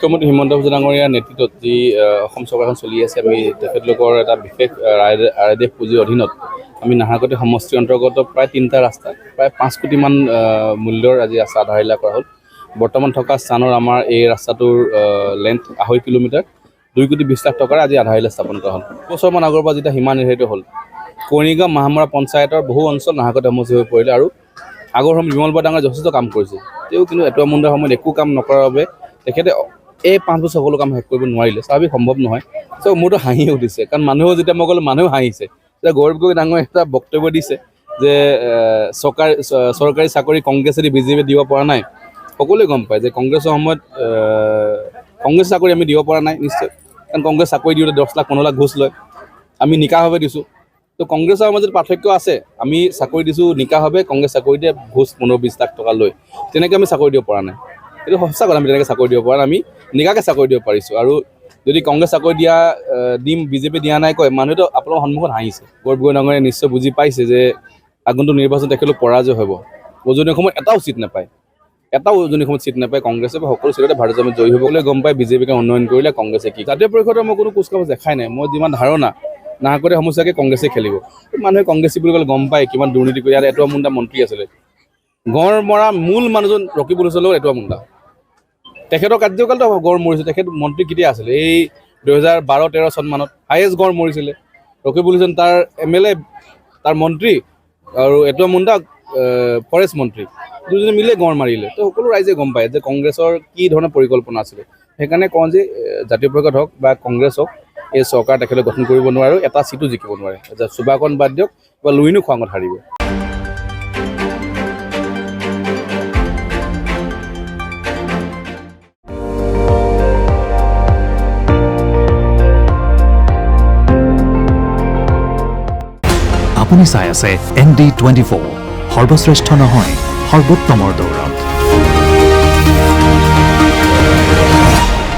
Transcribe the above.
মুখ্যমন্ত্ৰী হিমন্ত বিশ্ব ডাঙৰীয়াৰ নেতৃত্বত যি অসম চৰকাৰখন চলি আছে আমি তেখেতলোকৰ এটা বিশেষ ৰায়দেশ পুঁজিৰ অধীনত আমি নাহৰকটীয়া সমষ্টিৰ অন্তৰ্গত প্ৰায় 3টা ৰাস্তা প্ৰায় 5 কোটিমান মূল্যৰ আজি ৰাস্তা আধাৰিলা কৰা হ'ল বৰ্তমান থকা স্থানৰ আমাৰ এই ৰাস্তাটোৰ লেন্থ 2.5 কিলোমিটাৰ 2 কোটি 20 লাখ টকাৰ আজি আধাৰিলা স্থাপন কৰা হ'ল বছৰমান আগৰ পৰা যেতিয়া সীমা নিৰ্ধাৰিত হ'ল কণিগাঁও মাহমৰা পঞ্চায়তৰ বহু অঞ্চল নাহৰকটীয়া সমষ্টি হৈ পৰিলে আৰু আগৰ সময়ত বিমল বৰা ডাঙৰীয়াই যথেষ্ট কাম কৰিছে তেওঁ কিন্তু এটুৱা মুণ্ডাৰ সময়ত একো কাম নকৰাৰ বাবে তেখেতে এই 5 বছৰ সকলো কাম শেষ কৰিব নোৱাৰিলে স্বাভাৱিক সম্ভৱ নহয় চ' মোৰতো হাঁহি উঠিছে কাৰণ মানুহেও যেতিয়া মই ক'লো মানুহেও হাঁহিছে এতিয়া গৌৰৱ গগৈ ডাঙৰীয়াই এটা বক্তব্য দিছে যে চৰকাৰী চাকৰি কংগ্ৰেছেদি বিজেপিয়ে দিব পৰা নাই সকলোৱে গম পায় যে কংগ্ৰেছৰ সময়ত কংগ্ৰেছ চাকৰি আমি দিব পৰা নাই নিশ্চয় কাৰণ কংগ্ৰেছ চাকৰি দিওঁতে 10 লাখ 15 লাখ ঘোষ লয় আমি নিকাভাৱে দিছোঁ তো কংগ্ৰেছৰ মাজত পাৰ্থক্য আছে আমি চাকৰি দিছোঁ নিকাভাৱে কংগ্ৰেছ চাকৰি দিয়ে ঘোষ 15-20 লাখ টকা লৈ তেনেকৈ আমি চাকৰি দিব পৰা নাই এইটো সঁচা কথা আমি তেনেকৈ চাকৰি দিব পৰা নাই আমি নিকাকৈ চাকৰি দিব পাৰিছোঁ আৰু যদি কংগ্ৰেছ চাকৰি দিম বিজেপি দিয়া নাই কয় মানুহেতো আপোনালোকৰ সন্মুখত হাঁহিছে গৌৰৱ গগৈ ডাঙৰীয়াই নিশ্চয় বুজি পাইছে যে আগন্তুক নিৰ্বাচন তেখেতলোক পৰাজয় হ'ব উজনি সময়ত এটাও চিট নাপায় উজনি সময়ত চিট নাপায় কংগ্ৰেছে বা সকলো চিটতে ভাৰতীয় জনতা জয়ী হ'বলৈ গম পায় বিজেপিকে উন্নয়ন কৰিলে কংগ্ৰেছে কি জাতীয় পৰিষদৰ মই কোনো কুচকাৱাজ দেখাই নাই মই যিমান ধাৰণা নাহৰকটীয়া সমস্যাকে কংগ্ৰেছে খেলিব মানুহে কংগ্ৰেছী বুলি ক'লে গম পায় কিমান দুৰ্নীতি কৰি ইয়াত এটুৱা মুণ্ডা মন্ত্ৰী আছিলে গড় মৰা মূল মানুহজন ৰকিবুল হুছেইনৰ লগত এটুৱা মুণ্ডা তেখেতৰ কাৰ্যকালটো গড় মৰিছে তেখেত মন্ত্ৰী কেতিয়া আছিলে এই 2012-13 চনমানত হাইয়েষ্ট গড় মৰিছিলে ৰকিবুল হুছেইন তাৰ MLA তাৰ মন্ত্ৰী আৰু এটুৱা মুণ্ডা ফৰেষ্ট মন্ত্ৰী দুজনে মিলে গড় মাৰিলে তো সকলো ৰাইজে গম পায় যে কংগ্ৰেছৰ কি ধৰণৰ পৰিকল্পনা আছিলে সেইকাৰণে কওঁ যে জাতীয় পৰিষদ হওক বা কংগ্ৰেছ হওক এই চৰকাৰ তেখেতে গঠন কৰিব নোৱাৰে এটা চিটো জিকিব নোৱাৰে সুবাকন বাদ দিয়ক বা লুইনো খোৱাঙত হাৰিব আপুনি চাই আছে ND24 সৰ্বশ্ৰেষ্ঠ নহয় সৰ্বোত্তমৰ দৌৰ